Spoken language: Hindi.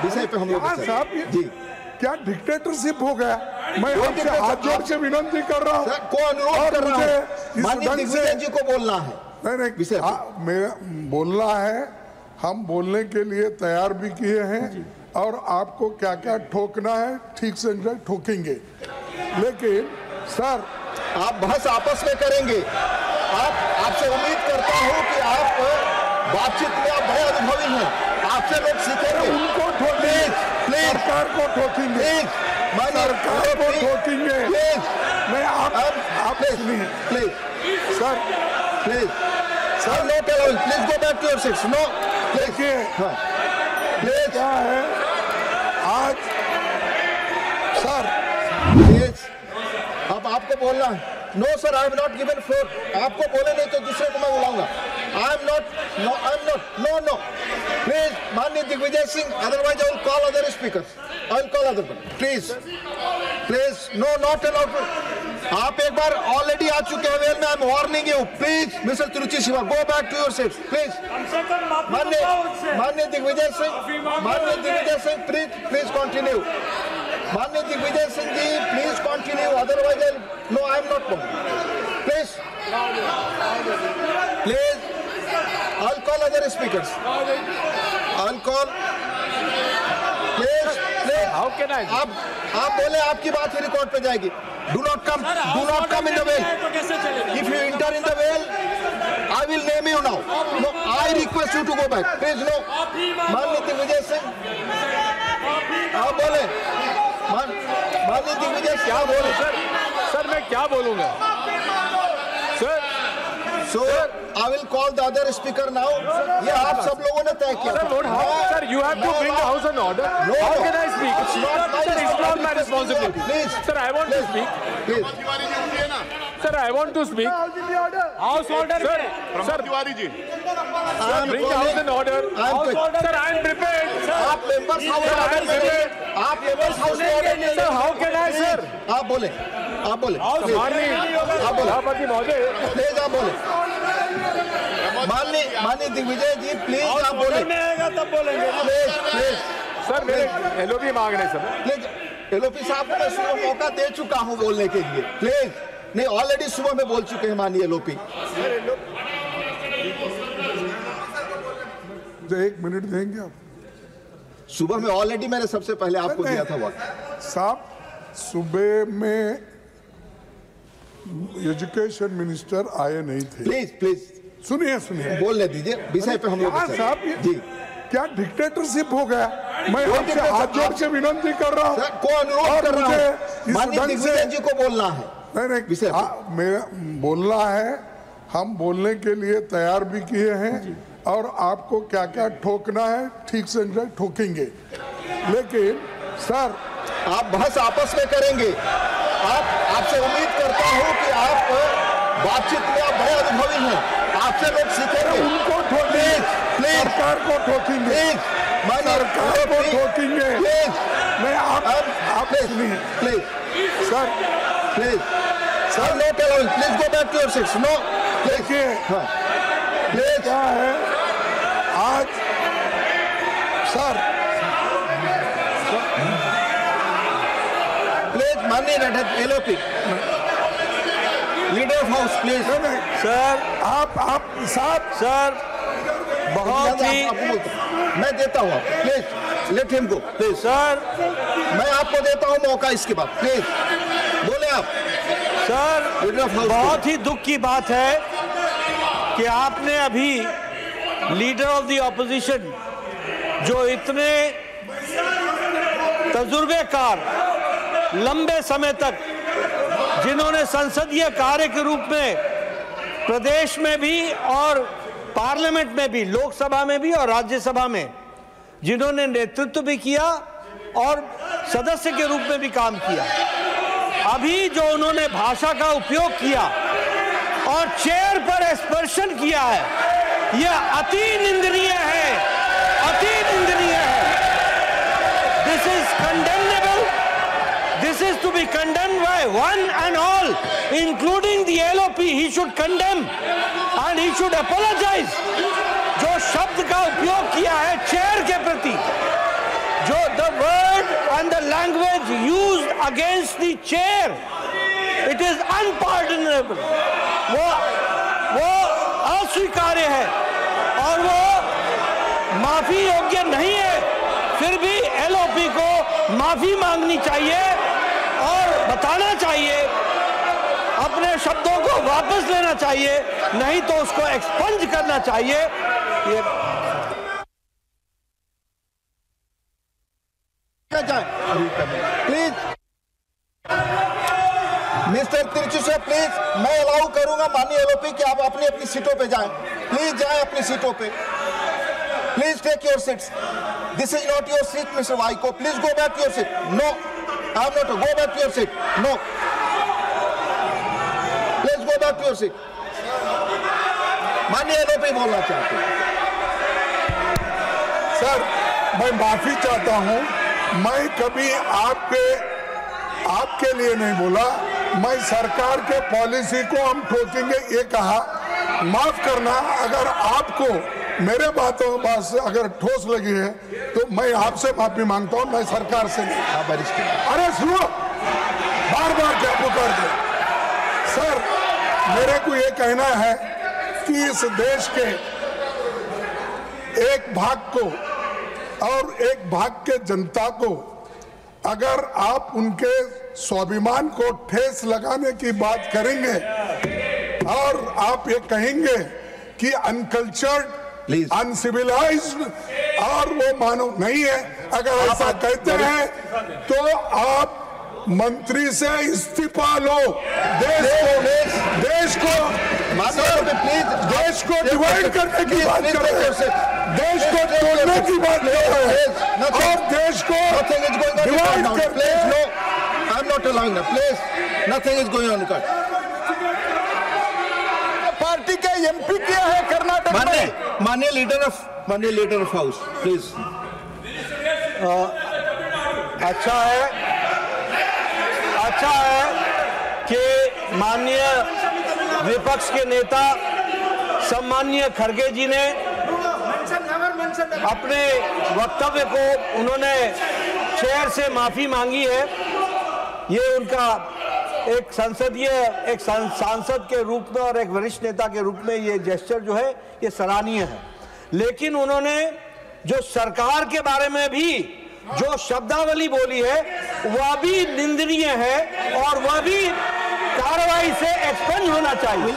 विषय पे हम लोग साहब जी क्या डिक्टेटरशिप हो गया? मैं आपसे हाथ जोड़ के विनती कर रहा हूँ को अनुरोध कर रहा हूँ, माननीय दिग्विजय जी को बोलना है। नहीं विषय मेरा बोलना है, हम बोलने के लिए तैयार भी किए हैं और आपको क्या क्या ठोकना है ठीक से ठोकेंगे, लेकिन सर आप बहस आपस में करेंगे। आपसे उम्मीद करता हूं कि आप बातचीत में आप बड़े अनुभवी हैं, आपसे लोग सीखेंगे। उनको ठोकेंगे, सरकार को ठोकेंगे, सरकार को ठोकेंगे। मैं आप सुनिए please sir, please sir, no please go back to your seats. No देखिए प्लीज क्या है आज सर, प्लीज अब आपको बोलना है। No sir, I am not given floor. आपको बोले नहीं तो दूसरे को मैं बुलाऊंगा। I am not, no I am not, no no please माननीय Digvijay Singh, otherwise I will call other speakers, I will call other please please, no not allowed. आप एक बार ऑलरेडी आ चुके हैं वेल में, I am warning you. Please mister Tiruchi Siva, go back to your seats please. माननीय दिग्विजय सिंह प्लीज कंटिन्यू। माननीय Digvijay Singh ji please continue, otherwise no I am not please please, I will call other speakers, I will call please please. How can I, आप बोले आपकी बात ही रिकॉर्ड पे जाएगी। Do not come in the well. If you inter in the well I will name you now. No, I request you to go back. Please no. माननीय दिग्विजय सिंह, आप बोले। माननीय दिग्विजय क्या बोले? सर मैं क्या बोलूंगा sir? So I will call the other speaker now. ये आप सब लोगों ने तय किया। Sir, you have to bring the house in order. How can I speak? Sir, it's not my responsibility. Please. Sir, I want to speak. Please. Sir, I want to speak. House order. Sir, Tiwari ji, sir, bring the house in order. Sir, I am prepared. आप मेंबर्स हाउस ऑर्डर में, आप मेंबर्स हाउस ऑर्डर में। Sir, how can I, sir? आप बोले, आप बोले। आप बोले। प्लीज आप बोले। माननीय दिग्विजय जी प्लीज आप बोले। तब बोलेंगे। प्लीज सर मेरे एलओपी मांग रहे सर। प्लीज एलओपी साहब को मैं सुबह मौका दे चुका हूं बोलने के लिए। प्लीज नहीं, ऑलरेडी सुबह में बोल चुके हैं माननीय एलओपी। एक मिनट देंगे आप? सुबह में ऑलरेडी मैंने सबसे पहले आपको दिया था वक्त। साहब सुबह में एजुकेशन मिनिस्टर आए नहीं थे। प्लीज सुनिए बोलने दीजिए, विषय पे हम लोग साहब जी क्या डिक्टेटरशिप हो गया? मैं आपसे हाथ जोड़ के विनती कर रहा हूँ, को अनुरोध कर रहा हूँ, माननीय दिग्विजय जी को बोलना है। नहीं विषय मेरा बोलना है, हम बोलने के लिए तैयार भी किए हैं और आपको क्या क्या ठोकना है ठीक से ठोकेंगे, लेकिन सर आप बहस आपस में करेंगे। आपसे उम्मीद करता हूं कि आप बातचीत में आप बड़े अनुभवी हैं, आपसे लोग सीखेंगे। उनको ठोकेंगे, सरकार को ठोकेंगे, सरकार को ठोकेंगे। मैं आप सुनिए please sir, sir no please go back to your seats. No देखिए प्लीज क्या है आज सर, प्लीज माननीय LOP leader of house please. Sir आप साहब सर बहुत ही मैं देता हूँ, please let him go please. Sir मैं आपको देता हूँ मौका इसके बाद, प्लीज बोले आप। सर लीडर ऑफ हाउस, बहुत ही दुख की बात है कि आपने अभी लीडर ऑफ द ऑपोजिशन जो इतने तजुर्बेकार लंबे समय तक जिन्होंने संसदीय कार्य के रूप में प्रदेश में भी और पार्लियामेंट में भी, लोकसभा में भी और राज्यसभा में जिन्होंने नेतृत्व भी किया और सदस्य के रूप में भी काम किया, अभी जो उन्होंने भाषा का उपयोग किया और चेयर पर स्पर्शन किया है, यह अति निंदनीय है, अति निंदनीय है। This is condemnable, this is to be condemned by one and all, including the LOP. He should condemn and he should apologise. जो शब्द का उपयोग किया है चेयर के प्रति, जो word and the language used against the chair, it is unpardonable. वो अस्वीकार्य है और वो माफी योग्य नहीं है। फिर भी एलओपी को माफी मांगनी चाहिए और बताना चाहिए, अपने शब्दों को वापस लेना चाहिए, नहीं तो उसको एक्सपंज करना चाहिए। ये प्लीज मिस्टर तिरचुसे, प्लीज मैं अलाउ करूंगा माननीय एलओपी कि आप अपनी अपनी सीटों पे जाएं। प्लीज जाएं अपनी सीटों पे। Please take your seats. This is not your seat mister Vaiko. Please go back to your seat. No, I am not. Go back to your seat. No, please go back to your seat. माननीय एलओपी बोलना चाहते हैं। सर, मैं माफी चाहता हूं, मैं कभी आपके लिए नहीं बोला। मैं सरकार के पॉलिसी को हम ठोकेंगे ये कहा। माफ करना, अगर आपको मेरे बातों से अगर ठोस लगी है तो मैं आपसे माफी मांगता हूं, मैं सरकार से नहीं। अरे सुनो, बार बार क्या पुकारते। सर, मेरे को ये कहना है कि इस देश के एक भाग को और एक भाग के जनता को अगर आप उनके स्वाभिमान को ठेस लगाने की बात करेंगे और आप ये कहेंगे कि अनकल्चर्ड, अनसिविलाइज्ड और वो मानव नहीं है, अगर ऐसा कहते हैं तो आप मंत्री से इस्तीफा लो। देश को डिवाइड करने की बात कर रहे हैं, देश को तोड़ने की बात कर रहे हैं और देश को डिवाइड कर। आई am not allowing that. Please, nothing is going on. Party के एमपी क्या है कर्नाटक में? माननीय लीडर ऑफ हाउस, प्लीज। अच्छा है कि माननीय विपक्ष के नेता सम्माननीय खड़गे जी ने अपने वक्तव्य को उन्होंने चेयर से माफी मांगी है। ये उनका एक सांसद के रूप में और एक वरिष्ठ नेता के रूप में ये जेस्चर जो है ये सराहनीय है। लेकिन उन्होंने जो सरकार के बारे में भी जो शब्दावली बोली है वह भी निंदनीय है और वह भी कार्रवाई से एक्सपंज होना चाहिए।